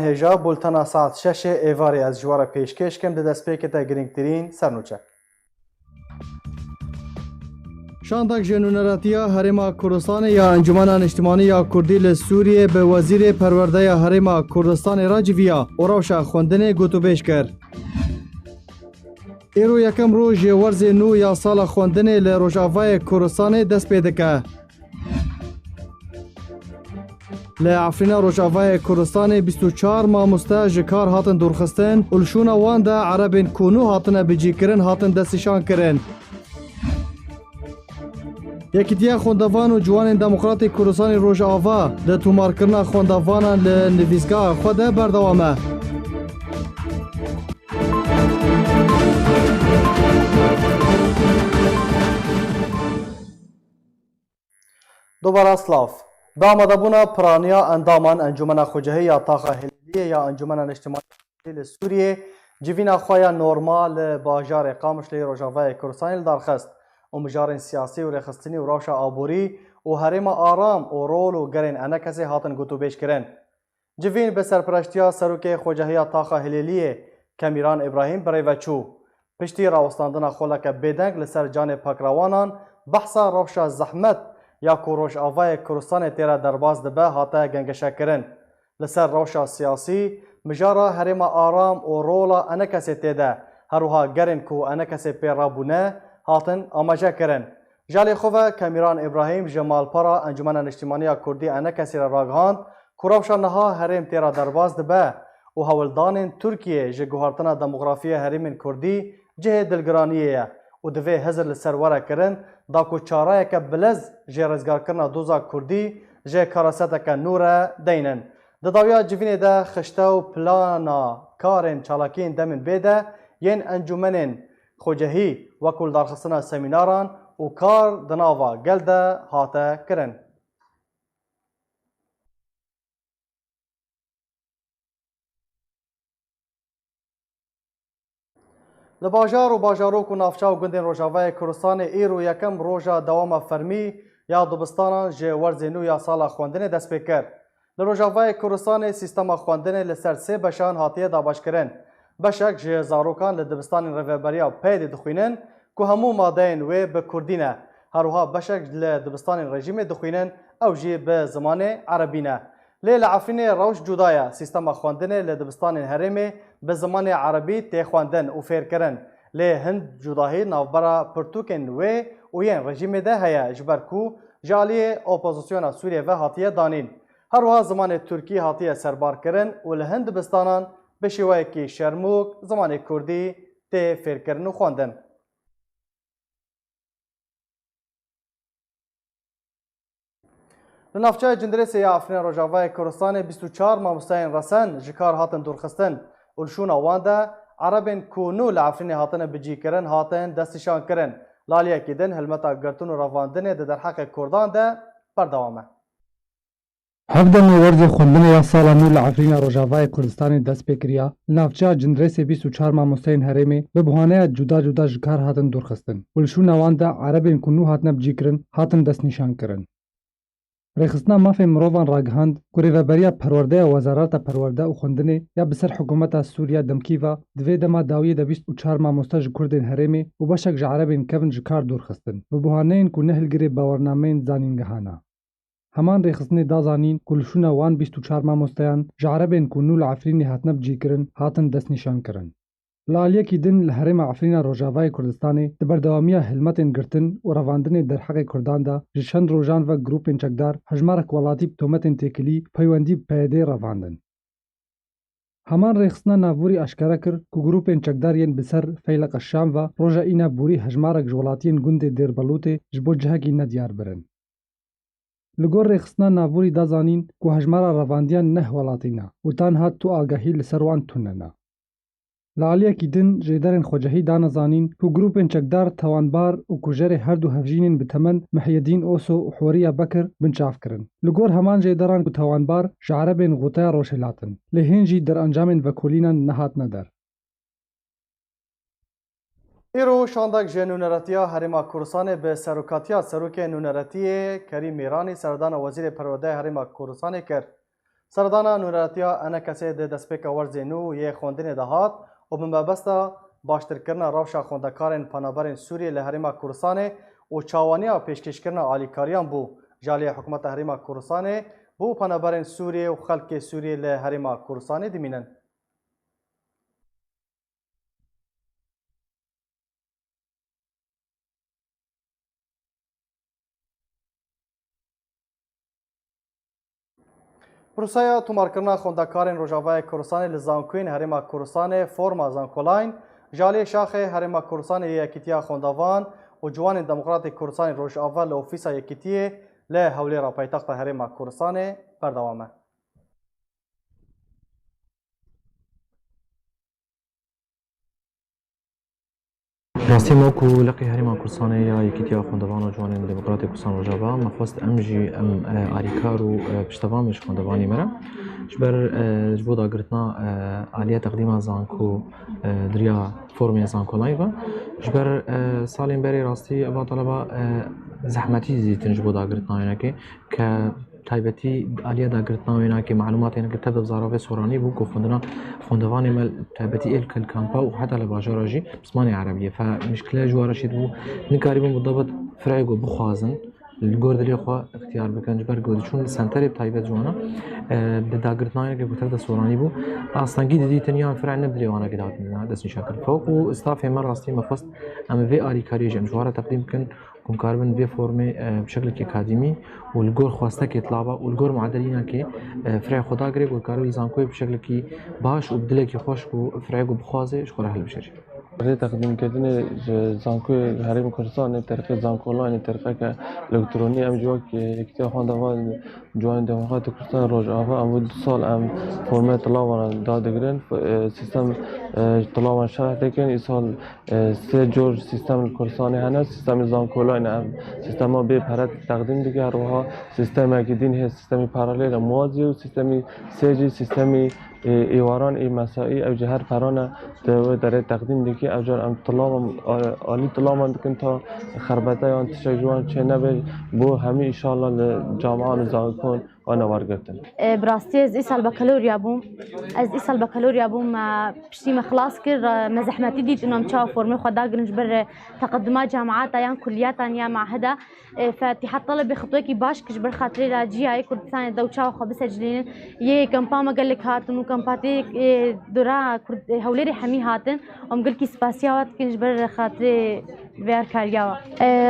هێژا بولتەنا ساعت 6 ئێوارێ ئەس ژوارە پێشکەشکەم لە دەستپێکێتە گرنگترین سەرنوچە. شانداک ژێنونەرەتیە هەرێما کوردستانی یا ئەنجومەنە نیشتیمانی یا کوردی لە سووریێ بە وەزیرێ پەروەردەیە هەرێما کوردستانی ڕاجڤیە و ڕەوشە خوێندنێ گوتوبێژ کرد. ئێرۆ یەکەم ڕۆژێ وەرزێ نو یا ساڵە خوێندنێ لە ڕۆژاڤایە کوردستانê dest pê dike. Li Efrîna Rojavayê Kurdistanê 24 mamoste ji kar hatin dûrxistin û li şûna wan de erebên ku nû hatine bicîkirin hatin destnîşan kirin. Yekîtiya xwendevan û ciwanên Demokratîk Kurdistanê Rojava di tûmarkirina xwendevanan li nivîzgeha xwe de berdewam e. Dubara slav. Damadabûna piraniya endaman Encûmena Xwecehî ya Taxa Hilêliyê ya Encûmena Niştimanî li Sûriyê civîna xwe ya normal li bajarê Qamişlê Rojavayê Kurdistanê li darxist û mijarên siyasî û rêxistinî û rewşa aborî û herêma aram û rol û gerên enekesê hatin gotûbêj kirin. Civîn bi serpireştiya Serokê Xwecehiya Taxa Hilêliyê Kemiran Ebrahîm birêve çû. Piştî rawestandina xweleke bêdeng li ser canê pakrawanan behsa rewşa zehmet ya ku Rojavayê Kurdistanê têra derbas dibe hate gengeşekirin. Li ser rewşa siyasî, mijara herêma aram û rola enekesê tê de herwiha gerên ku enekesê pê rabûne hatin amaje kirin. Jalê xwe ve Kemiran Ebrahîm ji malpera Encûmena Niştimaniya Kurdî enekesê re ragihand ku rewşa niha herêm têra derbas dibe û hewildanên Tirkiyê ji guhartina demografiyê herêmên Kurdî cihê dilgiraniyê ye û divê hezir li ser were kirin da ku çareyeke bilez jê rizgarkirina doza Kurdî jê karaseteke nû re deynin. Di dawiya civînê de xişte û plana karên çalakiyên demên bê de yên encûmenên Xwecehî wekû li darxistina semînaran û kar di nava gel de hate kirin. Li bajar û bajarok û navçe û gundên Rojavayê Kurdistanê îro yekem roja dewama fermî ya dibistanan ji werzê nû ya sala xwendinê dest pê kir. Li Rojavayê Kurdistanê sîstema xwendinê li ser sê beşan hatiye dabaşkirin. Beşek ji zarokan li dibistanên rêveberiya Peydê dixwînin ku hemû madeyên wê bi Kurdî ne. Herwiha beşek li dibistanên rejîmê dixwînin ew jî bi zimanê erebî ne. Lê li Efrînê rewş cuda ye. Sîstema xwendinê li dibistanên herêmê bi zimanê erebî tê xwendin û fêrkirin. Lê hin cudahî navbera pirtûkên wê û yên rejîmê de heye ji ber ku ji aliyê opozisyona Sûriye ve hatiye danîn. Herwiha zimanê Tirkî hatiye serbarkirin û li hin dibistanan bi şêweyekî şermûk zimanê Kurdî tê fêrkirin û xwendin. Li navçeya Cindirêsê ya Efrîna Rojavayê Kurdistanê 24 mamosteyên resen ji kar hatin dûrxistin û li şûna wan de erebên ku nû li Efrînê hatine bicîkirin hatin destnîşan kirin. Laliyekî din hilmeta girtin û revandinê di derheqê Kurdan de berdewam e. Hevdemê werzê xwendinê ya sala nû li Efrîna Rojavayê Kurdistanê dest pê kiriya. Li navçeya Cindirêsê 24 mamosteyên herêmê bi buhaneya cuda cuda ji kar hatin dûrxistin û li şûna wan de erebên ku nû hatine bicîkirin hatin destnîşan kirin. Rêxistina mafên mirovan ragihand ku rêveberiya perwerdeya Wezareta Perwerde û Xwendinê ya bi ser hikûmeta Sûriya demkîva divê dema dawiyê de 24 mamoste ji Kurdên herêmê û beşek ji erebên kevin ji kar dûrxistin bi buhaneyên ku nehilgirê bawernameyên zanîngehana. Heman rêxistinê da zanîn ku li şûna wan 24 mamosteyan ji erebên ku nû li Efrînê hatine bicîkirin hatin destnîşan kirin. Li aliyekî din li herêma Efrîna Rojavayê Kurdistanê di berdewamiya hilmetên girtin û revandinê derheqê Kurdan de ji şend rojan ve grûpên çekdar hejmarek welatî bi tometên têkilî peywendî bi PYD revandin. Heman rêxistina navborî eşkere kir ku grûpên çekdar yên bi ser Feyleqa Şam ve roja îna borî hejmarek ji welatiyên gundê Dêrbalûtê ji bo cihekî nediyar birin. li gor rêxistina navborî da zanîn ku hejmara revandiyan neh welatîne û tanha tu agahî li ser wan tunene. Li aliyekî din jêderên xwecehî dane zanîn ku grûpên çekdar, tawanbar û kujerê her du hevjînên bi temen Mihyedîn Oso û Xweriya Bekir binçav kirin. Li gor heman jêderan ku tawanbar ji erebên Xuteya Rojhilatin, lê hên jî derencamên vekolînan nehatine der. Îro şandek ji nûneretiya Herêma Kurdistanê bi serokatiya Serokê Nûneretiyê Kerîm Mêranî serdana Wezîrê Perwerdeyê Herêma Kurdistanê kir. Serdana nûneretiya enekesê di destpêka werzê nû yê xwendinê de hat û bi mebesta baştirkirina rewşa xwendekarên penaberên Sûriyê li Herêma Kurdistanê û çawaniya pêşkêşkirina alîkariyan bû. Ji aliyê hikûmeta Herêma Kurdistanê bû penaberên Sûriyê û xelkê Sûriyê li Herêma Kurdistanê dimînin. Prosaya tomarkirina xwendekarên Rojavayê Kurdistanê li Zankoyên Herêma Kurdistanê forma Zankolayên ji aliyê Şaxê Herêma Kurdistanê yê Yekîtiya Xwendevan û Ciwanên Demokratîk Kurdistanê Rojava li Ofîsa Yekîtiyê li Hewlêra paytexta Herêma Kurdistanê berdewam e. راستي ماكو لقي هريما كورساني يا يكيتيا خوندوان و جوانين ديمقراطي كورسان روجابا ما خواست ام جي ام اريكارو بشتوان مش خوندواني مرا جبر جبودا قرتنا آلية تقديم زانكو دريا فورمي زانكو لايفا جبر سالين بري راستي ابا طلبا زحمتي زيتن جبودا قرتنا هناكي ك تایبەتی ئالیا داگرتناوێناکە معلوماتێنەکە تەدە بزارەوەی سۆرانی بوو کە خوندەوانی مەل تایبەتی ئێلکەل کامپا و حتا لە باژاڕژی بزمانی عەرەبیە فمشکلە جوارەشید بوو نکاری بوو بالضبط فرایگو بخوازن الگۆر دلێخوا اختیار بکەن جبەر گۆ چون سنتەرێ تایبەت جوانە داگرتناوێنەکە کە تەدە سۆرانی بوو ئاستانگی دەدیتنیان فرای نەبدرێوانەکە داوتنە دەستی شەکر فەوق و ئستافێ مە ڕاستی مەخواست ئەمە vê alîkariyê جوارە تەقدیم بکەن مكاربن بي فورمي بشكل اكاديمي والجور خواستك يطلعوا والجور معدلين كي فرع خدا غريب والكارو زانكوي بشكل كي باش وبدلك خوش وفرعو بخوازه شكرا هالبشري تقديم كدني زانكوي هرم كردستان طريقه زانكولاين طريقه الكتروني ام جوك كتير خواندوان جوان ديمقراطيك كردستان روجافا ام سال ام فورمات طلاوان دادگرن سيستم طلاوان شهر لكن يسال سه جور سيستم الكردستاني هنا سيستم زانكولاين ام سيستم بي بهرات تقديم دیگر روها سيستم اكيدين هي سيستم باراليل موازي و سيستم سيجي سيستم ایواران ای مساعی او جهر پرانه در تقدیم دیگه او جار ام طلاب عالی طلاب دکن تا خربته یا تشجوان چه نبی بو همه انشالله لجامعه زانکون آن وارگرتن. براستی از ایسال بکالوریا بوم از ایسال بکالوریا بوم پشتی مخلاص کر مزحمتی دید انم چه فرمی خدا گرنج بر تقدمات جامعات یا کلیات یا معهده فاتحاد طلبي خطوكي باش كجبر خاطري راجي هاي كردستان دو تشاو خو بسجلين يه كامبا ما قال لك هاتن وكامباتي دورا كرد هوليري حمي هاتن ام قال كي سباسيات كنجبر خاطري فير كاريا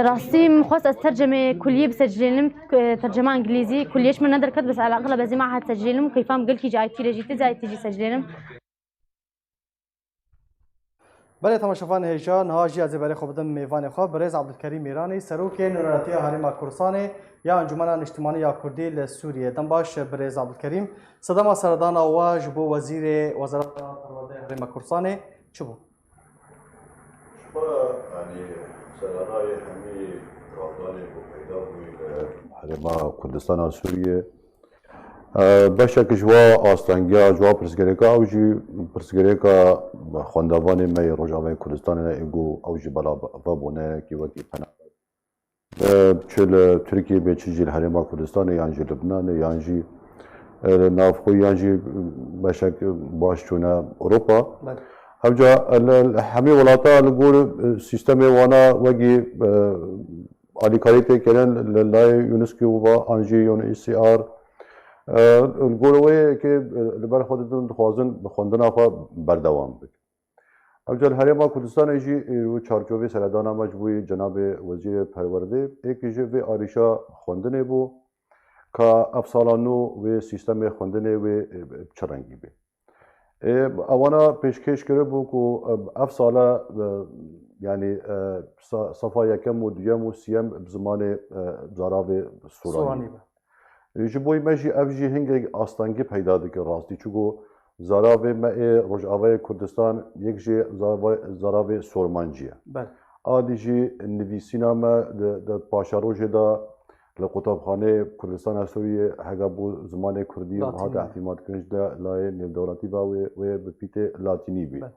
راستي مخصص استرجمه كليه بسجلين ترجمه انجليزي كليش من ندر كتب بس على اغلب زي معهد سجلين كيفام قال كي جاي تي جي زي تيجي سجلين بله تماشافان هیجان هاجی از برای خوب دم میوان خواب برز عبدالکریم میرانی سروک نورانتی هرم کردستان یا انجمن اجتماعی یا کردی لسوریه دم باش برز عبدالکریم صدام سردان آواج بو وزیر وزارت پرورده هرم کردستان چه بود؟ يعني سردانای همی کاردانی بو پیدا بوی هرم کردستان سوریه باشك جوا آستانگیا جوا پرسگریکا او جی پرسگریکا خواندوانی می روجاوی کردستان ایگو او جی بالا وابونه کی وکی پنا چل ترکیه به چیزی هرم کردستان یان جی لبنان یان جی نافخو یان جی باشك باش چونه اروپا او جا همه ولاتا نقول سیستم وانا وگی آلیکاری تکرن لای یونسکو و آنجی یون ای سی آر الگوروی که لبر خودتون خوازن بخوندن آخوا بردوام بک. اوجال هرم کردستان ایجی رو چارچوبی سردان مجبوری جناب وزیر پرورده ایکی به آریشا خوندن بو که افسالانو و سیستم خوندن و چرنگی بی. اوانا پیشکش کرده بو که افسالا یعنی صفا یکم و دویم و سیم بزمان زاراو سورانی. ji bo me jî ev jî hingek astengî peyda dike rastî çûku zaravê me ê Rojavayê Kurdistan yek jê zaravê Sormancî ye. بله Adî jî nivîsîna me di paşarojê da li Qutabxaneyê Kurdistana Sûriyê hega bû zimanê Kurdî Latînî. hate ehtimalkirin ji layê nêvdewletî ve wê bi pîtê latînî bê. Bel.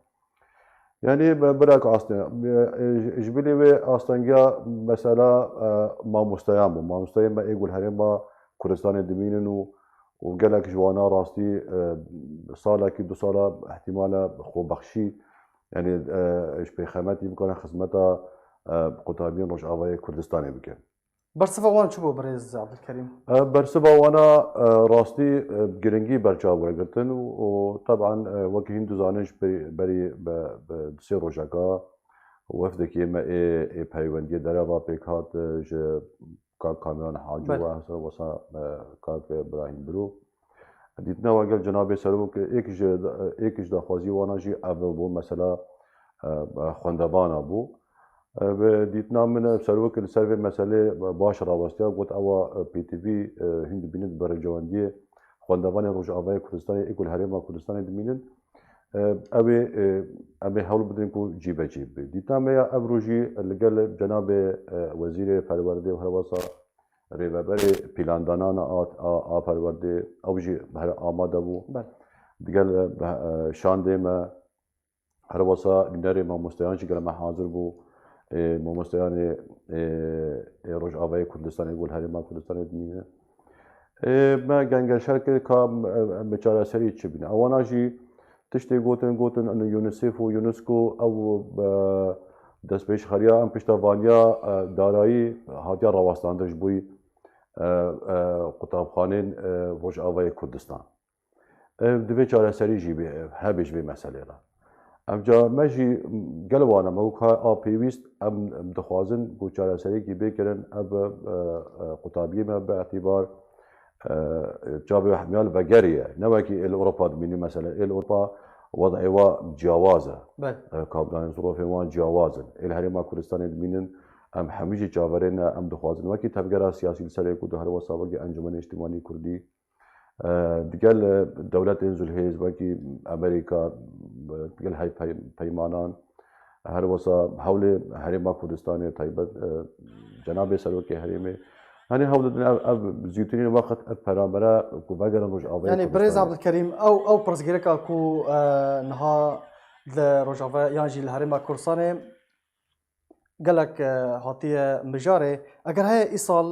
Yani birek asteng ji bilê wê astengiya mesela mamosteyan bû. Mamosteyên me ê Gulherêma Kurdistanê dimînin û gelek ji wana rastî salekî du sala ehtimala xwebexşî yani ji pêxemetî bikane xizmeta qutabiyên Rojavayê Kurdistanê bikin. برسفه وان چه بو برز عبدالکریم برسبا وانا راستي جرنجي برچاو ورگرتن و طبعا وكي هندو زانش بري بسي روجاكا وفدكي ما اي بايوندي درابا بيكات ج كاميران حاجو بله. واسا وسا كاك ابراهيم برو ديتنا وقال جناب سروك ايكج داخوازي وانا جي اول بو مثلا خوندبانا بو و دیتنا من سروک سر مسئله باش راوستیا گفت اوا پی تی وی هند بینید بر جواندی خواندوان روجاوای کردستان اکول هرم کردستان دمینن اوی حول بدن کو جیب جیب دیتنا میا ابروجی لگل جناب وزیر پرورده و هرواسا ریبر پلاندانان آ پرورده اوجی هر آماده بو بله دیگر شانده ما هرواسا نری ما مستعانچی که ما حاضر بو مامۆستایان ڕۆژئاوای کوردستانی گوڵ هەرێما کوردستانی دمینە me gengelşer kir ka me çareserî çi bîne. Ewana jî tiştê gotin UNICEF û UNESCO ew destpêşxeriya em piştevaniya darayî hatiya rawastandin ji bo qutabxanên Rojavayê Kurdistan. Ev divê çareserî jî hebe ji vê meselê re. Evca me jî gel wan me ka a pêwîst em dixwazin ku çareserîkî bêkirin ev qutabiyê me bi etîbar çavê hemyal vegerî ye. Ne wekî êl Ewropa dimînî mesela êl Ewropa wedeyê wa ciyawaz e. بله Kablanên zirofên wan ciyawaz in. Êl Herêma Kurdistanê dimînin em hemû jî çaverên em dixwazin wekî tevgera siyasî li serê ku di herwesa wekî Encûmenê İçtîmanî Kurdî digel dewletên Zûlhêz wekî Amerîka digel peymanan her wesa hewlê Herêma Kurdistanê taybet cenabê Serokê Herêmê hani hewl didin ev zîtinî wexet ev peramera ku vegerin Rojavayê يعني برز عبدالکریم او پرزگیرکا کو نها لروجاوا یان جی الهرم کورسانه گلک هاتیه مجاره اگر های ایسال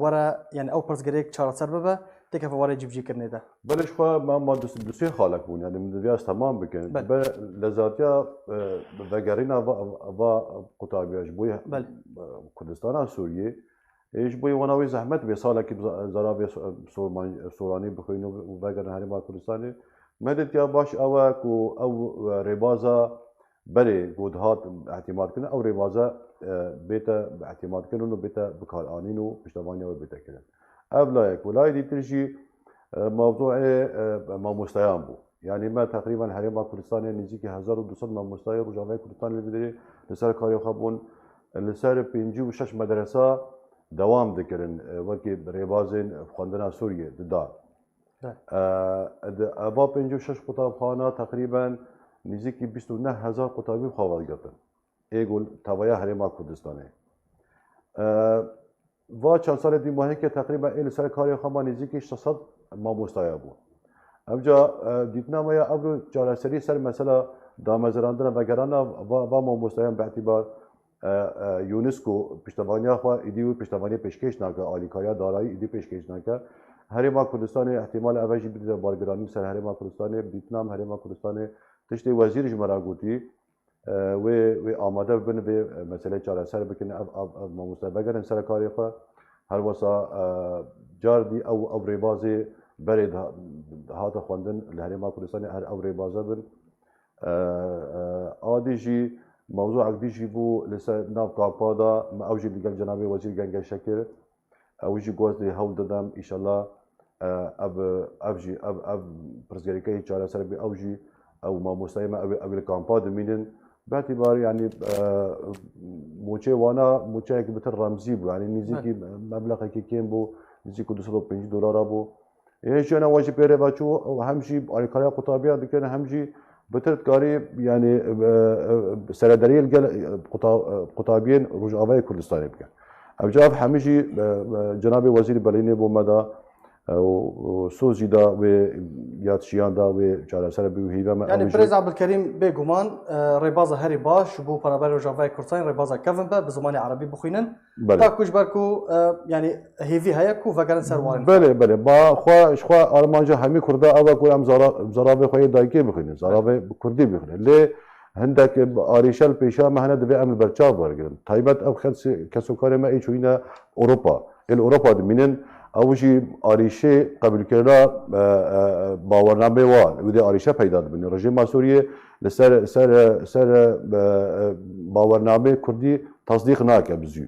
ورا یعنی او پرزگیرک چهار سر ببه تکه فواره جیب جی کرنه ده بلش خو ما دوسي خالق بون يعني من دياس تمام بكن بل. لذاتيا وغارينا و قطابيا جبوي بل. كردستان سوريا ايش بوي وناوي زحمت بصاله كي زرابي سوراني بخوينو وغار هرما كردستاني مدت يا باش او ريبازا بري جودهات اعتماد كنا او ريبازا بيتا اعتماد كنا بيتا بكارانينو بشتوانيا وبيتا كده ابلايك ولاي دي ترجي موضوع مامۆستایان بوو يعني ما تقريبا هەرێما کوردستانی نزیکی 1200 مامۆستای ڕۆژاوای کوردستان لە بدرێ لەسەر کاریۆخە بوون لەسەر 56 مەدرسە دەوام دەکردن وەکی ڕێبازên خوێندنا سووریە ددا ئەوا 56 قوتابخانە تقریبا نزیکی 29000 قوتابی خاوەڵگرتن ئێگول تەوەیە هەرێما کوردستانی و چند سال دیماهی که تقریبا ایل سر کاری خواهم نزدیک 600 مامۆستای بوو. امجا دیتنامه یا ابرو جارسری سر مثلا دامزراندن و گرانه و مامۆستایان به اعتبار یونسکو پشتوانی خوا ایدی و پشتوانی پیشکش نکرد آلیکاریا دارایی ایدی پیشکش نکرد. هرێما کوردستان احتمال اوجی بدید بارگرانی سر هرێما کوردستان دیتنام هرێما کوردستان تشتی وزیرش مرا گوتی و آماده بن به مسئله چارەسەر بکن مامۆستا بگرن سر کاری خوا هر وسا جاردی او ڕێبازی برێ هاتە خوێندن لە هەرێما کوردستانی هەر ئەو ڕێبازە بن ئادیژی موضوعێک دیژی بوو لەسەر ناو کاپادا ئەوژی لەگەڵ جەنابی وەزیر گەنگەشە کرد ئەوژی گوازی هەوڵ دەدەم ئیشەڵا ئەو پرسیارەکەی چارەسەر بێ ئەوژی ئەو مامۆستایمە ئەوێ لە کامپا دەمینن باعتبار يعني موچه وانا موچه بتر رمزي بو يعني نزيكي مبلغ كي كين بو نزدیک $250 بو ایش انا واجب پیره بچو و همشی آریکاریا قطابیه دکن همشی بتر کاری یعنی سرداری الگل قطابین روجاوای کردستانی بکن. ابجاب همشی جناب وزیر بلینه بو مدا و سوزی دا و یادشیان دا و جاره سر بیوهیده ما. یعنی برز عبدالکریم بگمان ریباز هری باش بو پنابر روجاوای کردستان ریباز کفن به زمان عربی بخوینن. تا کج برکو یعنی هیوی هیا کو وگرن سروارن. بله با خوا آرمانجا همی کرده اول کویم زرابه خوی دایکی بخوینن زرابه کردی بخوینن. لی هندک آریشل پیشا مهنه دوی امر برچاو برگردن. تایبت اب کسو کاری ما ایچوینا اروپا. اروپا دمینن اوجی آریشه قبول کرده باورنامه وان و دی آریشه پیدا دبن. رژیم سوریه سر باورنامه کردی تصدیق نکرد بزیو.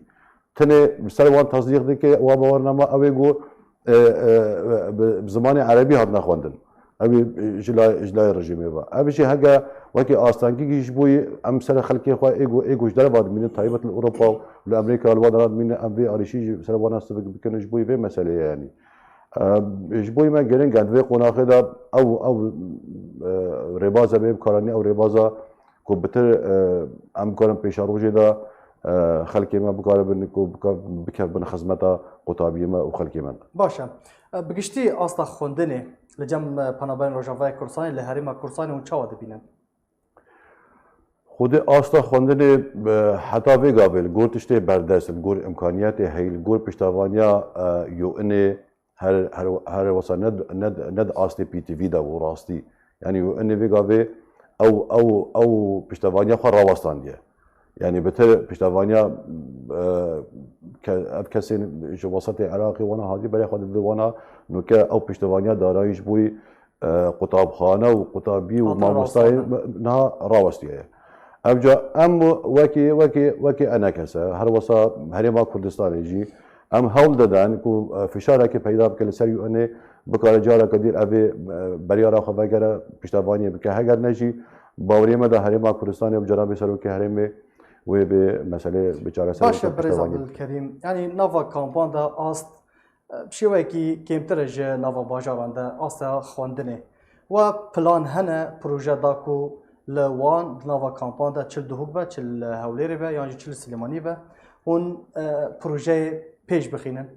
تنه مثلا وان تصدیق دکه و باورنامه اوی گو بزمان عربی هات نخواندن. اوی جلای رژیمه با. اویش هنگا وقتی آستانکی کیش بوی ام سر خلقی خواه ایگوش در بعد مینه طایبت اروپا و امریکا الوادرات مینه ام وی آریشی سر وان است بکنه جبوی به مسئله یعنی. جبوی ما گرین گندوی قناخه دا او ربازه به کارانی او ربازه کو بتر ام کارم پیشاروجه دا خلقی ما بکاره بن کو بکر بن خدمتا قطابی ما و خلقی من. باشه. بگشتی آستا خوندنه لجم پنابر روجاوای کردستان لهریم کردستان اون چه واده بینن؟ خود آستا خوندن حتی ویگابل گور تشته بردست گور امکانیات هیل گور پشتوانیا یو انه هر واسه ند آستی پی تی وی دا و راستی یعنی یو انه ویگابل او پشتوانیا خو راوستان دیه یعنی بتر پشتوانیا اب کسی جو وسط عراقی وانا هادی برای خود دوانا نوکه او پشتوانیا دارایش بوی قطاب خانه و قطابی و ماموستای نه راوستیه. ابجا ام وکی انا کسا هر وسا هریما کردستان جی ام هول دادن کو فشاره که پیدا بکل سریع انه بکار جارا کدیر ابی بریارا خو وگره پشتوانی بکه هگر نجی باوری مده هریما کردستان و جناب سرو که هریمه و به مسئله بیچاره سر باشه برز عبدالکریم یعنی نوا کامپان دا آست بشیوه کی کمتر ج نوا باجاران دا آست خواندنه و پلان هنه پروژه دا کو لوان نوا کامپان دا چل دهوک با چل هولیری با یعنی چل سلیمانی با اون پروژه پیش بخینن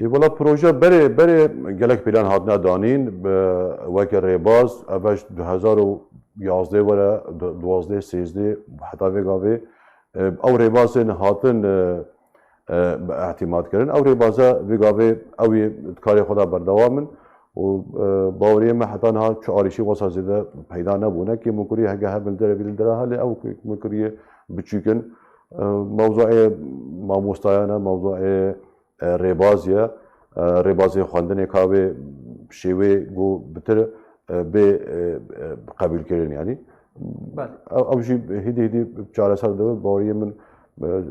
والا پروژه بره گلک پلان هاتنا دانین وکر ریباز اوش 2011 وره 12 13 حتی وگاوی او ریباز هاتن اعتماد کردن او ریبازه وگاوی اوی کاری خدا بردوامن و باوری ما حتی نه چه آریشی واسه زده پیدا نبونه که مکری هنگه هم بلدره حالی او مکری بچیکن موضوع ماموستایانه موضوع ریبازیه ریبازی خواندن کاوی شیوه گو بتر به قبول کردن یعنی اوجی هدی چهار سال دو باوری من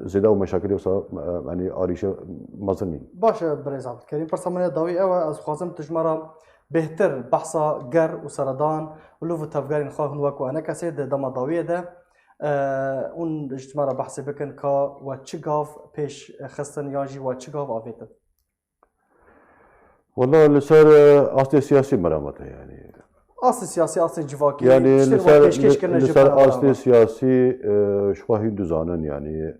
زیاده و مشاکلی واسه یعنی آریشه مزنی. باشه برز عبدالکریم پرسامانه داوی او از خوازم تجمرا بهتر بحثا گر و سردان و لوف تفگرین خواهن وکو انا کسی ده دما داویه ده اون اجتماع بحث بکن که و چی گاف پیش خستن یاجی و چی گاف آویتن والله لسر آستی سیاسی مرامته یعنی آستی سیاسی آستی جواکی یعنی لسر آستی سیاسی شواهی دوزانن یعنی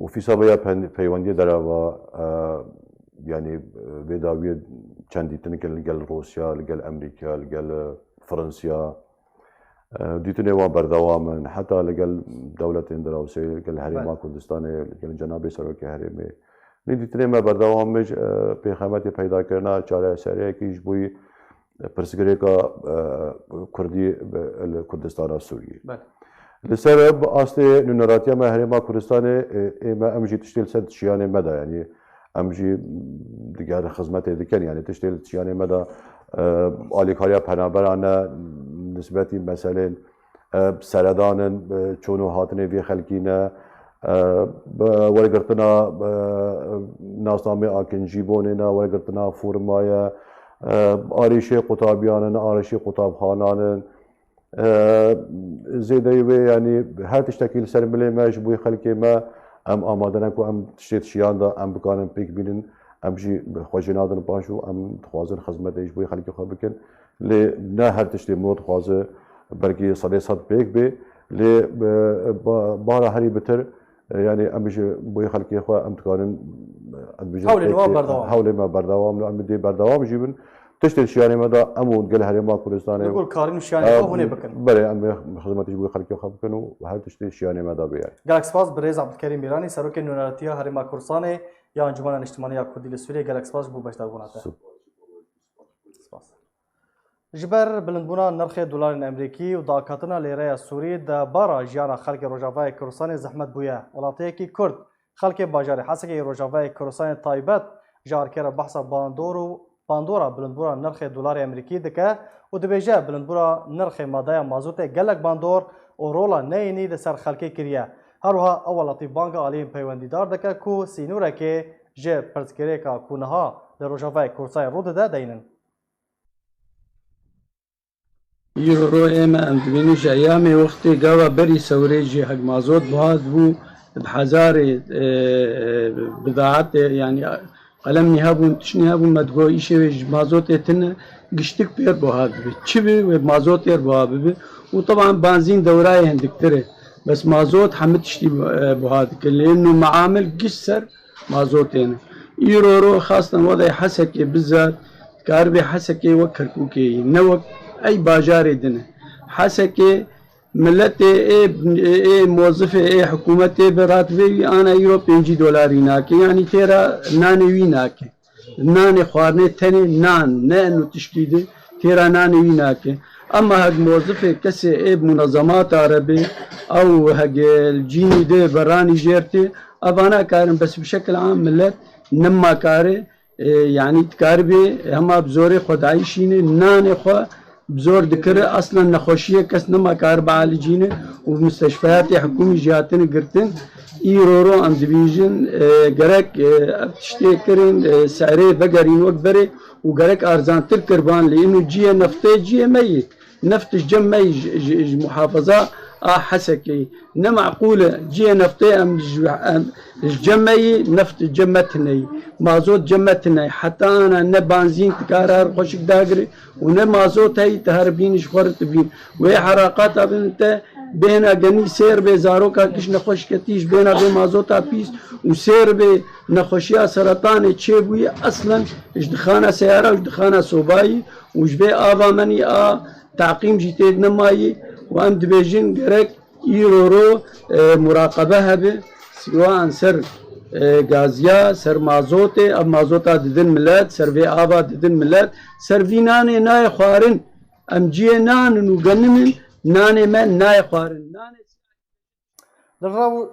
و فی سابقه پیوندی داره و یعنی وداوی چندی تنکل گل روسیا گل امریکا گل فرانسیا دیتونه و بردوامن حتی لگل دولت اندراوسی لگل هریما کردستان لگل جناب سروک هریمه دیتونه ما بردوامش پیغامتی پیدا کردن چاره سریع کیش بوی پرسگری کا کردی کردستان سوریه لسبب اصلی نونراتیا ما هریما کردستان ما امجی تشتیل سد شیان مدا یعنی امجی دیگر خدمت دکن یعنی تشتیل شیان مدا آلیکاریا پنابرانه نسبتی مثلا سردانن چونو هاتنه وی خلکینه ورگرتنا ناسنامه آکنجی بونینا ورگرتنا فرمایه آریشه قطابیانن آریشه قطاب خانانن زیده وی یعنی هر تشتکیل سرمله ماش بوی خلکی ما ام آمادن کو ام تشتیت شیان دا ام بکانن پیک بینن ام جی خوجنادن باشو ام خوازن خدمت ایش بوی خلق خو بکن لی نه هر تشتی مرد خوازه برگی صد صد پیک به لی بارا هری بتر يعني امش بوي خلقي اخوة ام تكارن حول ما بردوام ام دي بردوام جيبن تشتري شياني مدى امو قال هريما كردستان يقول كارين شياني هوني بكن بلي ام خدمتي بوي خلقي اخوة بكنو وهل تشتري شياني مدى بيان جالكس باس بريز عبد الكريم ايراني سروك نوناتيا هريما كردستان يا انجمن الاجتماعية كردي لسوريا جالكس باس بو باشدار بوناته جبر بلندبونا نرخ دلار امریکی و داکاتنا لیره سوری د بارا جیانا خلق روجاوای کردستان زحمت بویا ولاته کی کرد خلق باجار حسکی روجاوای کردستان تایبت جارکر بحث باندورا بلندبونا نرخ دلار امریکی دکه و دبیجه بلندبونا نرخ ماده مازوت گلک باندور او رولا نینی د سر خلق کریه هروها اولاتی بانک عالیم پیوندیدار دکه کو سینوره که جه پرتکری کا کونها د روجاوای کردستان رود ده دینن يورو إما أم تبينوش أيامي وقتي قوا بري سوريجي حق مازوت بهاد بو بحزاري بضاعت يعني قلمني هابون تشني هابون ما تقول إيش مازوت يتنا قشتك بير بهاد بي تشبي ومازوت ير بهاد بي وطبعا بنزين دوراي عندك تري بس مازوت حمد تشتي بهاد لأنه معامل قشر مازوت هنا يورو خاصة وضع حسكي بالذات كاربي حسكي وكركوكي نوك أي باجاري دنه حسكي ملتي إيه موظفة إيه حكومتي براتبي أنا يورو $5 ناكي يعني تيرا ناني وي ناكي ناني خوارني تاني نانو تشكيدي تيرا ناني وي ناكي أما هاد موظفة كسي إيه منظمات عربي أو هاد الجيني دي براني جيرتي أبانا كارن بس بشكل عام ملت نما كاري يعني تكاربي هما بزوري خود عايشيني ناني خو بزور دكرة أصلا نخوشية كس نما كار بعالجينه ومستشفيات حكومي جهاتن قرتن إيرورو أم دبيجن جرك تشتكرين سعره بقرين وكبره وجرك أرزان تركربان لأنه جيه نفطي جيه ميت نفط الجم مي محافظة حسكي نمعقولة جيه نفطي أم الجمي نفط جمتني مازوت جمتني حتى أنا نبانزين تكارر خوشك داقري ونمازوت هي تهربين شخورت بين وهي حراقات أنت بينا جني سير بزاروكا كش نخوش كتيش بينا بمازوتا بيس وسير بنخوشيا سرطان تشيبوي أصلا اجدخانا سيارة اجدخانا صوباي وجبي آبا مني تعقيم جيتيد نماي وأم دبيجين جرك يورو مراقبة هبه سواء سر غازيا سر مازوتي اب مازوتا ددن ملات سر في آبا ددن ملات سر في ناني ناي خوارن ام جي نان نوغنمن ناني من ناي خوارن ناني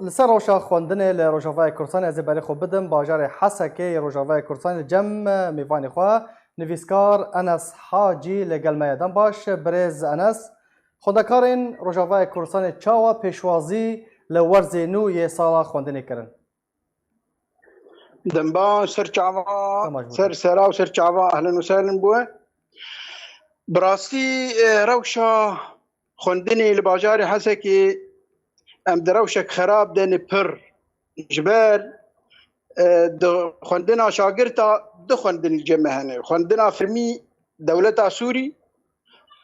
لسر روشا خواندن لروجاوای کردستان از برای خود بدم باجار حسکه روجاوای کردستان جم میوانی خواه نویسکار انس حاجی لگل میدان باش برز انس خوندکارین روجاوای کردستان چاوا پیشوازی لورز نو یه سالا خواندنی کرن دنبا سر چاوا سر سرا و سر چاوا اهلا وسهلا بوه براستی روشا خوندنی لباجار حسکی ام دروشك خراب دني پر جبال خوندنا شاگرتا دو خوندن الجمع هنا خوندنا فرمي دولتا سوري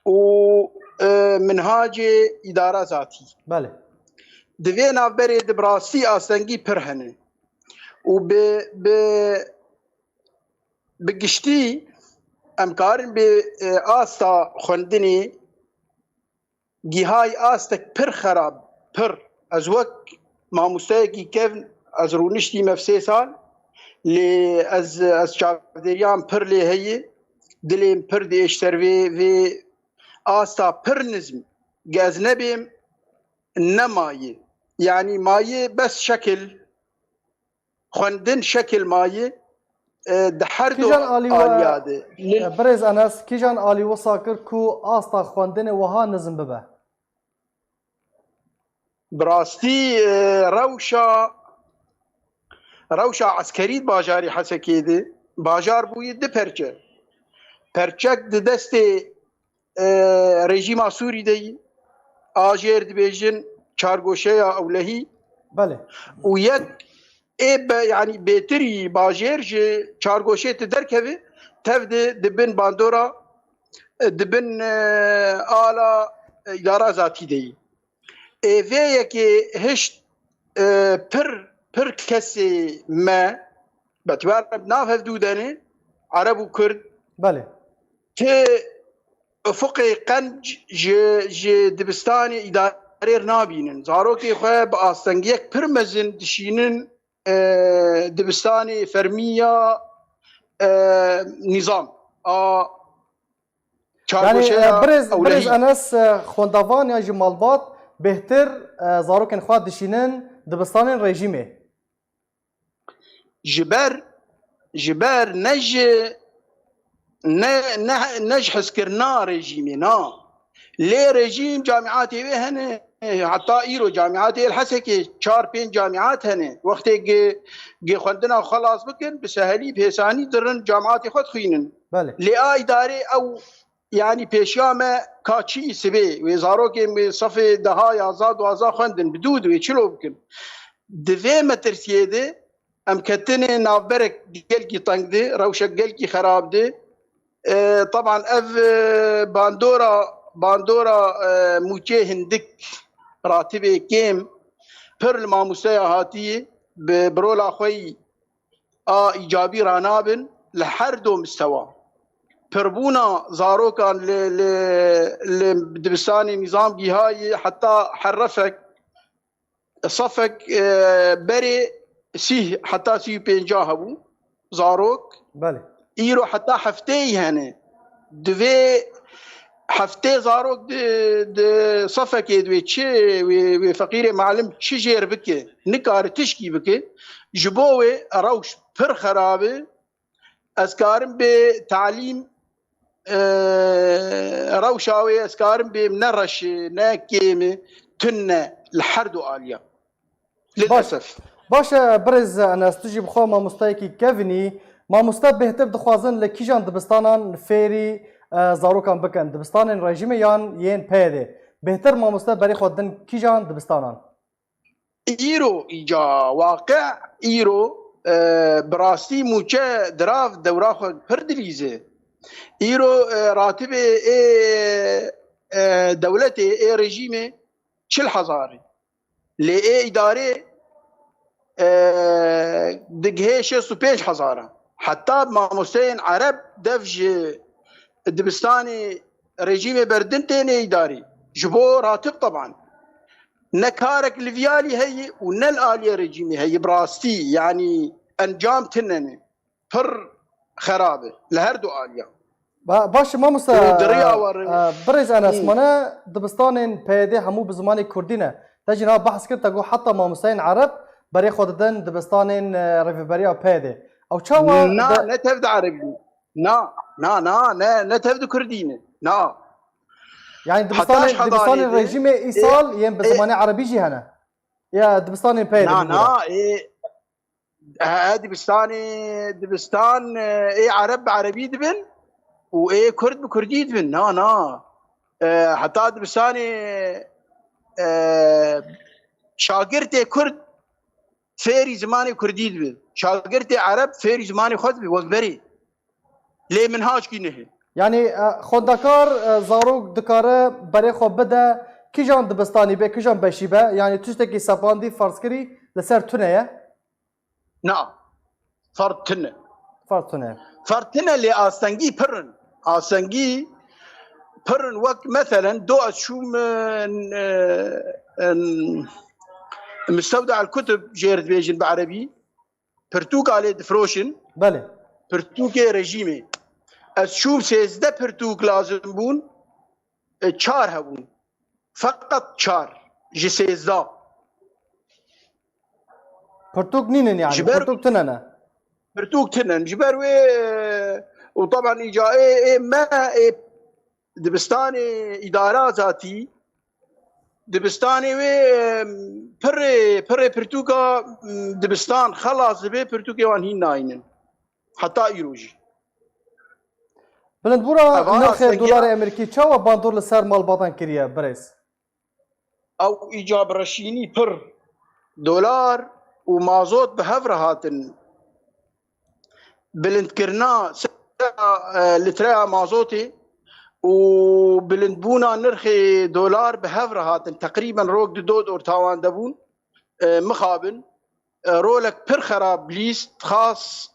ومنهاج إدارة ذاتي بله دوينا بريد براسي آستنگي پر هنا وب بقشتي امكارن بآستا خوندني جهاي آستك پر خراب پر از وقت ما مستعدی کن از رونشتی مفسه سال لی از چاودریان پر لی هی دلیم پر دیشتر و آستا پر نزم گز نبیم نمایه یعنی مایه بس شکل خوندن شکل مایه ده هر دو آلیاده برز انس کیجان آلی وصا کر کو آستا خوندن وها نزم ببه براستی روشا عسکری باجاری حسکی ده باجار بوی ده پرچک ده دست رژیم سوری ده آجر دبیجن چارگوشه یا اولهی بله ويك يعني بيتري باجير جي چارگوشت دركبه تفد دبن باندورا دبن آلا اداره ذاتی دی ایوه یکی هشت پر کسی ما بتوار بناف هفدودنه عرب و کرد بله که افق قنج جي دبستاني ادارير نابينن زاروكي خو باستنگيك پرمزن دشينن دبستاني فرمية نظام يعني برز انس خوندوان يا جمالبات بهتر زاروكن خواد دشينن دبستان رژیمه جبر نج حسكرنا رژیمه نا ليه رژیم جامعاتي هن حتى ايرو جامعاتي الحسكي 4-5 جامعات هن وقت جي خوندنا خلاص بكن بسهلي بهساني درن جامعاتي خود خوينن بله لآ اداري او يعني پیشیامه کاچی سبی وزارو که صف دها آزاد و آزاد خوندن بدود و چلو بکن دوی مترسیه ده ام کتنه نافبرک گلکی تنگ ده روشک گلکی خراب ده طبعا اف باندورا موچه هندک راتبه کم پر الماموسه هاتیه برول اخوی ایجابی رانابن لحر دو مستوى پربونا زاروكان لدبستاني نظام جهاي حتى حرفك صفك بري سيه حتى سيه بينجاه ابو زاروك بله ايرو حتى حفتي هنا دوي حفتي زاروك دي صفك دوي تشي وفقير معلم تشي جير بكي نكار تشكي بكي جبوي روش پر خرابه اسكارم بتعليم روشاوي اسكارم بمنرش ناكيمه تنه الحرد آليا للاسف باشه برز انا استجيب خو ما مستايكي كيفني ما مستا بهتر دخوازن لكيجان دبستانان فيري زاروكان بكن دبستان رژیم یان ين پیده بهتر ما مستا بري خودن كيجان دبستانان ايرو ايجا واقع ايرو براستي موچه دراف دوراخو پردليزه ايرو راتب دولتي رژيمه 40,000 لي اداره دقهي 65,000 حتى ما مستين عرب دفج الدبستاني رژيمه بردنتين اداري جبو راتب طبعا نكارك الفيالي هي ونل آلية رجيمي هي براستي يعني انجام تنني فر خرابه لهردو آلية باش ما مستا برز انس منا دبستان پیده همو بزمانی کردینه تجینا بحث کرد تگو حتی ما مستین عرب برای خوددن دبستان ریفبریا پیده او چاوا نا نتفد عربي نا نتفد كردينه نا يعني دبستان الرژیم ایسال یم بزمانی عربی جی هنه یا دبستان پیده نا دبستان عرب عربي دبن و كرد بكردي دبن نا حتى دبستاني شاگرد كرد فيري زماني كردي دبن شاگرد عرب فيري زماني خود بي وزبري ليه منهاج كي نهي يعني خودکار زاروک دکاره برای خود بده کیجان دبستانی به کیجان بشی به یعنی تشتکی سپاندی فرض کری لسر تونه نه فرد تنه فرد تنه اللي آستنگی پرن وقت مثلا دو اشوم مستودع الكتب جيرد بيجن بعربي برتوك عليه دفروشن بله برتوك رژیمه از شوم 13 پرتوک لازم بون 4 هبون فقط 4 جي 13 پرتوک نینن يعني پرتوک تنن جبر وطبعا اجا ما دبستاني اداره ذاتي دبستاني پر پرتوكا دبستان خلاص به پرتوكي وان هي ناينن حتى ايروجي بلندبورا نرخ دلار امریکی چاوا باندور لسر مال باتان کریه برز او ایجاب رشینی پر دولار ومازوت بهفرة هاتن بلند كرنا لتريا مازوتي وبلند بونا نرخي دولار بهفرة هاتن تقريبا روك دود أورتاوان دبون مخابن رولك پر خراب ليست خاص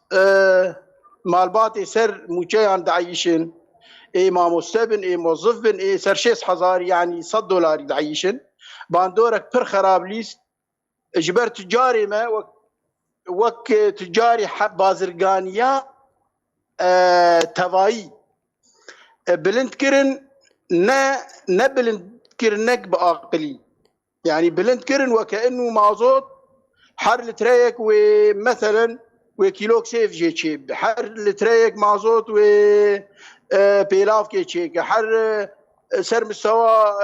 مالباتي سر موجيان دعيشن اي ماموستبن اي موظفبن اي سرشيس حزار يعني $100 دعيشن باندورك پر خراب ليست اجبر تجاري ما وك تجاري حب بازرقانيا تواي بلند كرن نا بلند كرنك بعقلي يعني بلند كرن وكأنه مازوت حر لتريك ومثلا وكيلوك سيف جي حر لتريك مازوت و بيلاف كي تشيك حر سر مستوى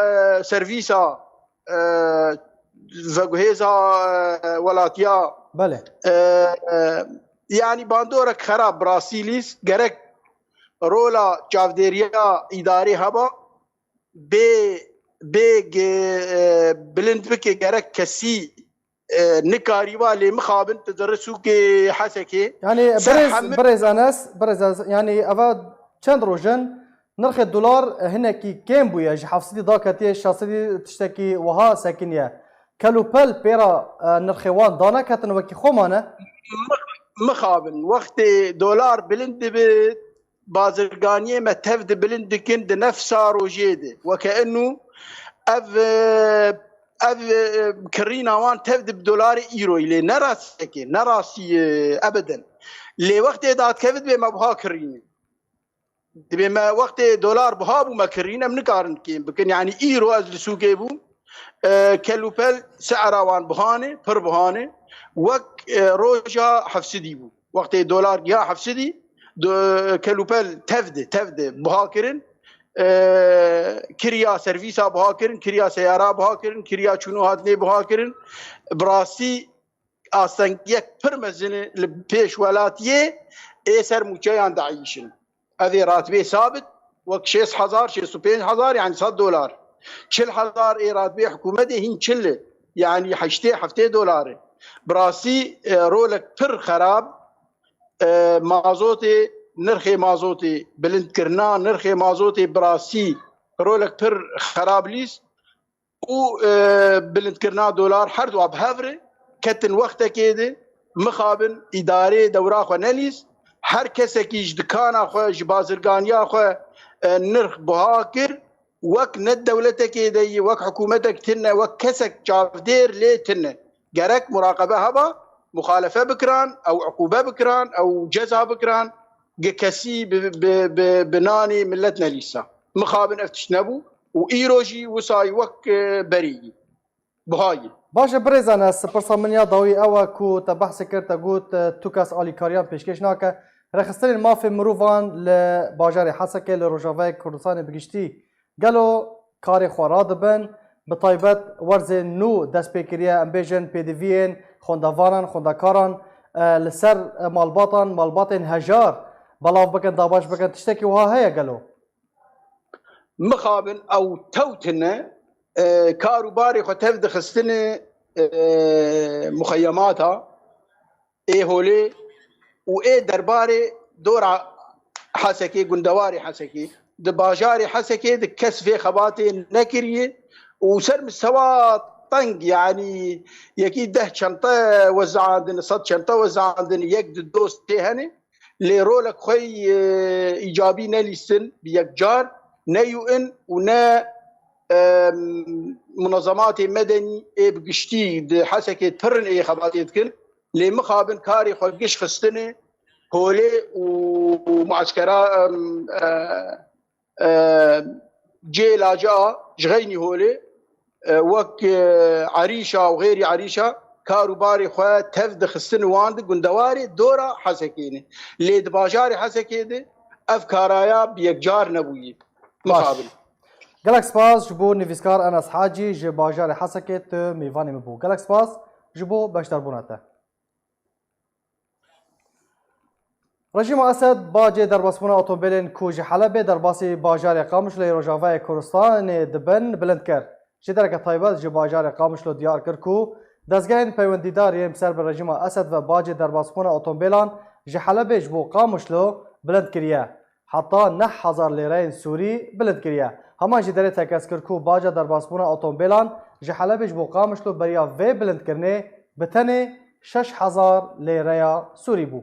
سيرفيسا فقهيزا ولاتيا بله يعني باندورك خراب براسيليس جرك رولا چاوديريا اداري هبا بيج بلند بكي جرك كسي نكاري والي مخابن تدرسو كي حسكي يعني برز يعني افاد چند روجن نرخ الدولار هنا كي كم بويا جي حفصتي داكتي شاصدي تشتكي وها ساكنيا كالوبل بيرا نرخوان دانا كاتن وكي خومانه مخابن وقت دولار بلند بازرقانية ما تفد بلند كند نفسها روجيده وكأنه اف كرينا وان تفد بدولار ايرو اللي نراسي ابدا اللي وقت دات كفد بما بها كرينه بما وقت دولار بها بما كرينه منقارن كيم بكن يعني ايرو از لسوقي بو كالوبل سعره وان بهانه پر بهانه وك روجا حفسدي بو وقت دولار يا حفسدي كالوبل تفد بهاكرن كريا سيرفيسا بهاكرن كريا سيارة بهاكرن كريا چونو هاتني بهاكرن براسي آستنگيك پرمزن لبيش ولاتيه ايسر موچيان دعيشن اذي راتبه ثابت وك 6,000 6,500 يعني $100 $10,000 اي راتبه حكومتي هين چله يعني $7 براسي رولك پر خراب مازوتي نرخي مازوتي بلند كرنا نرخي مازوتي براسي رولك پر خراب ليس و بلند كرنا دولار حرد وابهفره كتن وقت كده مخابن اداري دورا خو نليس هر کس کیش دکانا خو جبازرگانیا خو نرخ بهاكر وك ند دولتك يدي وك حكومتك تنه وك كسك جافدير ليه تنه جرك مراقبه هبا مخالفه بكران او عقوبه بكران او جزاء بكران كسي بناني ملتنا ليسا مخابن افتشنبو وايروجي وساي وك بري بهاي باشه برزانه سپرسا منیا داوی او کو تبحث کرد گوت توکاس آلیکاریان پیشکش ناکه رخصتن مافی مروفان لباجار حسکه لروجاوی کردستان بگشتی گلو کاری خواراد بن بطایبت ورز نو دست پیکریه امبیجن پیدوین خوندوانان خوندکاران لسر مالباتن هجار بلاف بکن داباش بکن تشتکی وها هيا گلو مخابن او توتنه كاروباري خطف دخستني مخيماتها ايه هولي وايه درباري دورة حسكي قندواري حسكي دباجاري حسكي دكس في خباتي نكري وسر مستوى طنق يعني يكيد ده شنطة وزع عندنا صد شنطة وزع عندنا يقد دوس تهني لرولك خوي ايجابي نليسن بيكجار نيوئن ونا منظمات مدني بقشتي حسكي ترن خباتي تكل لي مخابن كاري خلقش خستني هولي ومعسكرات جي لاجا جغيني هولي وك عريشة وغيري عريشة كاروباري خواه تفد خستن واند قندواري دورة حسكيني لي دباجاري حسكيني افكارايا بيكجار نبوي مخابن گلک سپاس جبو نویسکار انس حاجی ج باجار حسکت میوانی مبو گلک سپاس جبو بشتر بوناته رژیم اسد باجی در بسمون اتومبیلین کوج حلب در باسی باجار قامش لی روجاوی کردستان دبن بلند کرد چه درک طایبات ج باجار قامش لو دیار کرد کو دەستگایên peywendîdariyên ser bi rejima Esed ve bacê derbasbûna otomobîlan ji Helebê ji bo Qamişlo bilind kiriye. Heta 9,000 lîreyên Sûrî bilind kiriye. Heman jî derê tekeskir ku baca derbasbûna otomobîlan ji Helebê ji bo Qamişlo beriya vê bilindkirinê bi tenê 6,000 lîreya Sûrî bû.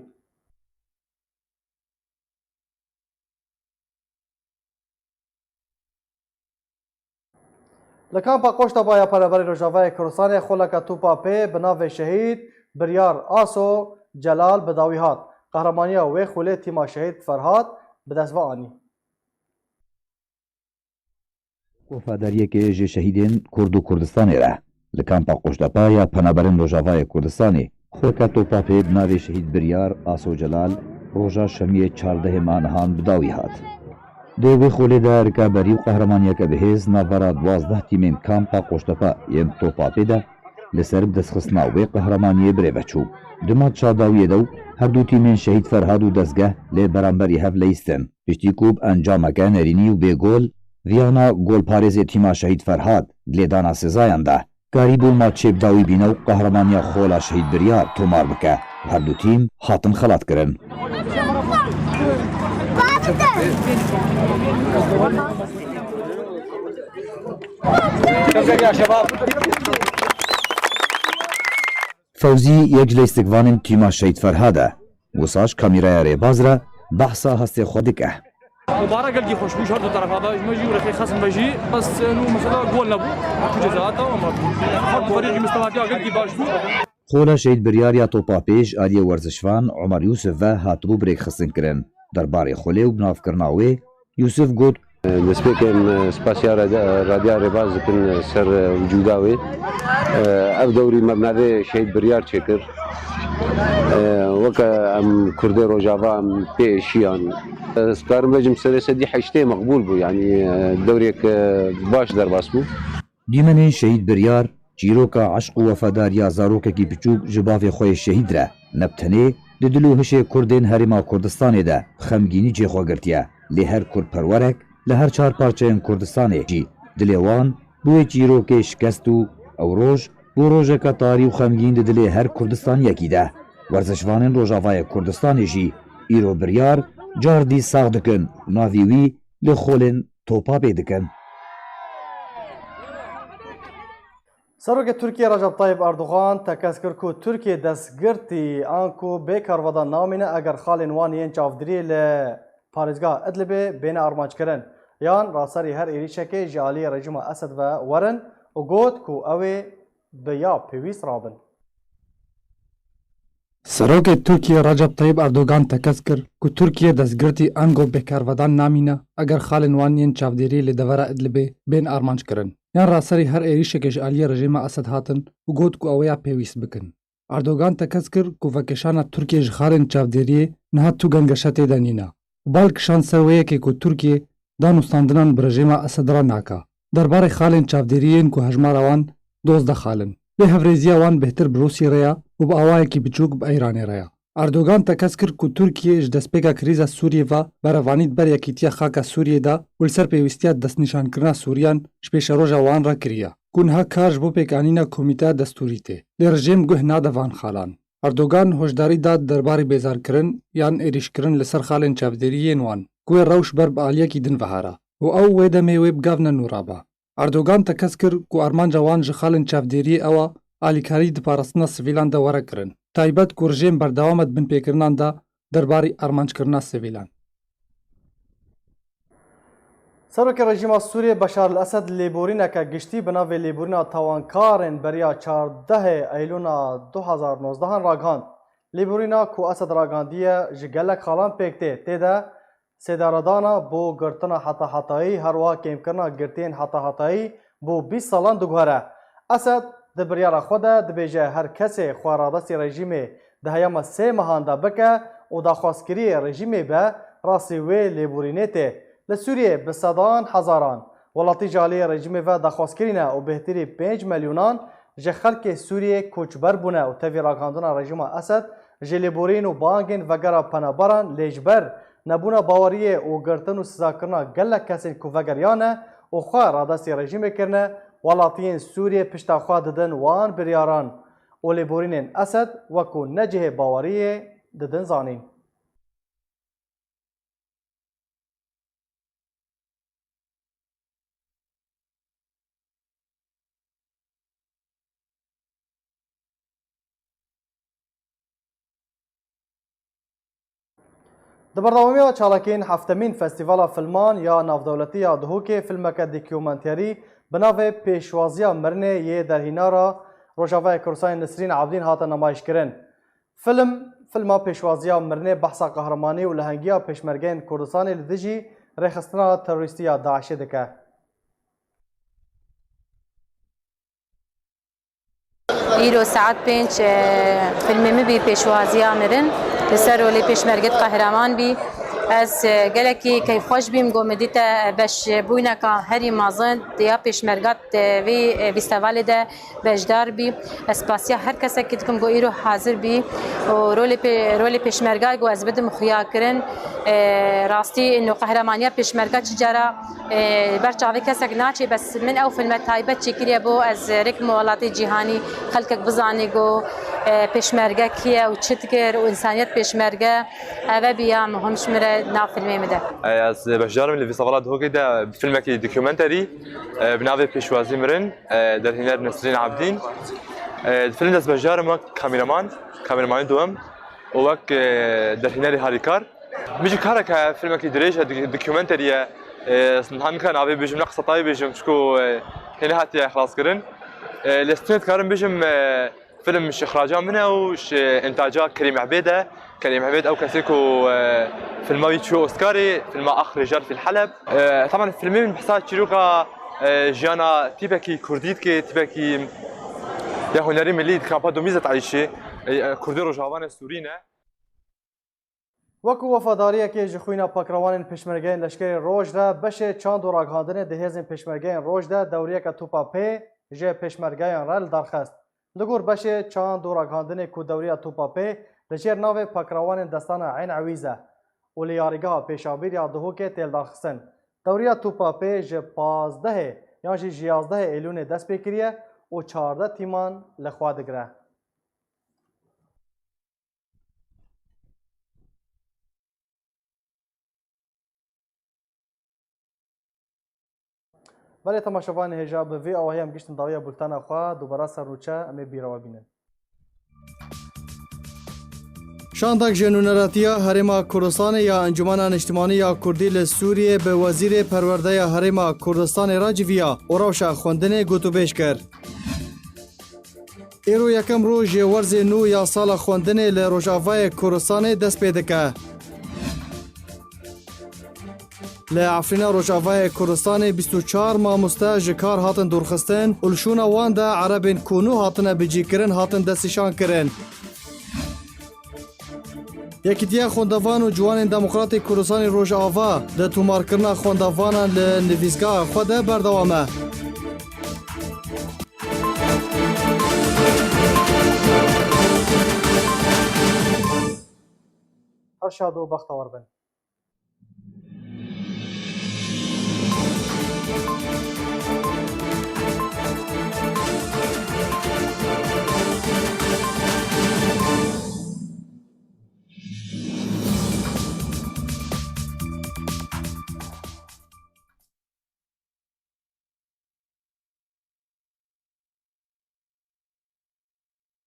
Li kampa Qoşta Baya Pereberê Rojavayê Kurdistanê xoleka tûpa pê bi navê şehîd Biryar Aso Celal bi dawî hat. Qehramaniya wê xulê tîma şehîd Ferhat bi dest ve anî. وفاداریەکێ ji şehîdên Kurd û Kurdistanê re li kampa Qoştepa ya Penaberên Rojavayê Kurdistanê xweka topa pê bi navê şehîd Biryar Aso Celal roja şemiyê çardehê manihan bi dawî hat. Dê wê xolê de rikaberî û qehremaniyeke bihêz navbera 12 tîmên kampa Qoştepa yên topa pê de li ser bi destxistina wê qehremaniyê birêve çû. Di mat çardawiyê de her du tîmên şehîd Ferhat û dezgeh lê beramberî hev leyîstin. Piştî ku bi encameke nerînî û bêgol viyana golparêzê tîma şehîd Ferhat lêdana sezayan de karî bûma çêbdawî bîne û qehremaniya xola şehîd Biryar tomar bike. Her du tîm hatin xelat kirin. Fewzî yek ji lêstikvanên tîma şehîd Ferhat e. Wisaş kamîraya rêbaz re behsa hestê xwe dike. مباراة قلقي خوش بوش هردو طرف هذا مجي ورخي خصم بجي بس انه مثلا جول نبو جزاءات وما حق فريقي مستوى قلقي باش بو Xola şehîd Biryar ya topa pêş aliyê werzişvan Umar Yusuf ve hatibû birêkxistin kirin. Derbarê xulê û binavkirina wê Yusuf got destpêkên spasiya radya rêbaz dikin ser vücuda wê ev dewrî mebnavê şehîd Biryar çêkir weke em Kurdê Rojava em pê êşiyan karim becim serê sedî heştê meqbûl bû yanî dewrêk baş derbas bû. Dîmenên şehîd Biryar çîroka eşq û wefadariya zarokekî biçûk ji bavê xwe yê şehîd re ne bi tenê di dil û hişê Kurdên Herêma Kurdistanê de xemgînî cêxwe girtiye. Lê her Kurdperwerek li her çar parçeyên Kurdistanê jî dilê wan bûye çîrokê şikest û ew roj bû rojeka tarî û xemgîn di dilê her Kurdistaniyekî de. Werzişvanên Rojavayê Kurdistanê jî îro Biryar cardî sax dikin û navî wî li xolên topa pê dikin. Serokê Tirkiye Recep Tayyip Erdogan tekez kir ku Tirkiye destgirtî an ku bêkarvada namîne eger xalên wan yên çavdiriyê li parêzgeha Idlibê bêne armançkirin yan raserî her êrişekê ji aliyê rejima Esed ve werin û got ku ew ê bi ya pêwîst rabin. Serokê Tirkiye Recep Tayyip Erdogan tekez kir ku Tirkiye destgirtî ango bêkarvedan namîne eger xalên wan yên çavdêrî li devera Idlibê bên armançkirin. Yan raserî her êrişekê ji aliyê rejima Esed hatin û got ku ew ya pêwîst bikin. Erdogan tekez kir ku vekeşana Tirkiye ji xalên çavdêriyê niha tu gengeşetê de nîne. Bal kişan ser wêyekê ku Tirkiye danûstandinan bi rejima Esed re naka. Derbarê xalên çavdêriyên ku hejmara wan 12 xalin. Lê hevrêziya wan bêhtir bi Rûsyê re ya û bi awayekî biçûk bi Îranê re ya. Erdogan tekez kir ku Tirkiye ji destpêka krîza Sûriyê ve berevanî ber yekîtiya xaka Sûriyê de û li ser pêwîstiya destnîşankirina Sûriyan ji pêşeroja wan re kiriye. Ku niha kar ji bo pêkanîna Komîteya Destûrî tê. Lê rejim guh nade van xalan. Erdogan hoşdarî da derbarê bêzarkirin yan êrîşkirin li ser xalên çavdêriyên wan ku wê rewş ber bi aliyekî din vehara û ew wê demê wê bigavne nûraba. Erdogan tekez kir ku armanca wan ji xalên çavdêriyê ewa alîkarî di parastina sivîlan de were kirin. Taybet ku rejim berdewam et bin pêkirinan da derbarê armançkirina sivîlan. Serokê rejima Sûriyê Beşar el Esed lêborîneke giştî bi navê lêborîna tawankarên beriya 14 Eylûna 2019 ragihand. Lêborîna ku Esed ragihandiye ji gelek xalan pêk tê tê de sêdaredana bo girtina hetahetayî herwiha kêmkirina girtiyên hetahetayî bo 20 salan diguhere. Esed di biryara xwe de dibêje her kesê xwe radestî rejîmê di heyama 3 mehan de bike û daxwazkiriyê rejîmê be rastî wê lêborînê tê. Li Sûriyê bi sedan hezaran welatî ji aliyê rejîmê ve daxwazkirîne û bêhtirî 5 milyûnan ji xelkê Sûriyê koçber bûne û tevî ragihandina rejîma Esed ji lêborîn û bangên vegera penaberan lê ji ber nebûna baweriyê û girtin û sizakirina gelek kesên ku vegeriyane û xwe radestî rejîmê kirine welatiyên Sûriyê pişta xwe didin wan biryaran. û lêborînên Esed wekû necihê baweriyê didin zanîn. Di berdewamiya çalakên heftemîn Festîvala Filman ya Navdewletiya Duhokê filmeke dokümenterî bi navê Pêşwaziya Mirinê yê derhînara Rojavayê Kurdistanê Nisrîn Abdîn hate nemaîşkirin. Filma Pêşwaziya Mirinê behsa qehremanî û lehengiya pêşmergeyên Kurdistanê li dijî rêxistina terorîstî ya Daişê dike. îro saet 5 filmê min bî Pêşwaziya Mirin li ser rolê pêşmerget qehreman bî. Ez gelekî keyfxweş bîm got me dîte beşbûneka herî mezin ya pêşmergat vê fîstevalê de bejdar bî. Ez spasiya her kesekî dikim got îro hazir bî û rolê pêşmerga got ez bidim xuyakirin. Rastî qehremaniya pêşmerga çi cara ber çavê kesek naçê bes min ew filme taybet çêkiriye bo ez rêkim welatê cîhanî xelkek bizanî got pêşmerge kî ye û çi dikir û însaniyet pêşmerge ev biya muhim ji min re nav filmê me de. Ez beşdarim li Fîstevala Duhokê de filmekî dokümenterî bi navê Pêşwazî Mirin derhîner Nisrîn Abdîn. Film ez beşdarim wek kameramanî dewem û wek derhînerê harîkar. Mijî kareke filmekî dirêj e dokümenterî ye niha nikare navê bêjim ne qisetaî bêjim çikû hêne hatiye xelaskirin. Li stûnê dikarim bêjim فيلم إخراجا منه وإنتاجا كريم عبيدة. كريم عبيدة أو كسيكو فيلم يتشو أوسكاري فيلم أخ رجال في الحلب. طبعا الفيلمين بحسها تشيروكا جانا تيبكي كرديتكي تيبكي يا هنري ملي كامبا دوميزة عايشة كردي روجاوان السوريين. وەکو وەفاداریەکێ ji xwîna pakrewanên pêşmergeyên leşkerê roj de beşê çand û ragihandinê di hêzên pêşmergeyên roj de dewriyeka topa pê ji pêşmergeyan re li darxist. Li gor beşê çand û ragihandinê ku dewriya topa pê li jêr navê pakrewanên destana Eyn Ewîz e û li yarîgeha pêşabîriya Duhokê têl darxistin. Dewriya topa pê ji 15 yan jî ji 11 Eylûnê dest pê kiriye û 14 tîman li xwe digire. Belê temaşevanê hêja bi vê awahiyê em giştin dawiya bultana xwe dubara ser rûçe em ê bîrawe bînin. Şandek ji nûneretiya Herêma Kurdistanê ya Encumena Niştimanî ya Kurdî li Sûriyê bi Wezîrê Perwerdeya Herêma Kurdistanê re civiya û rewşa xwendinê gotûbêj kir. Îro yekem roj jê werzê nû ya sala xwendinê li Rojavayê Kurdistanê dest pê dike. Li Efrîna Rojavayê Kurdistanê 24 mamoste ji kar hatin dûrxistin û li şûna wan de erebên ku nû hatine bicîkirin hatin destnîşan kirin. Yekîtiya Xwendevan û Ciwanên Demokratîk Kurdistanê Rojava di tûmarkirina xwendevanan li nivîsgeha xwe de berdewam e. Her şad û bextewar bin.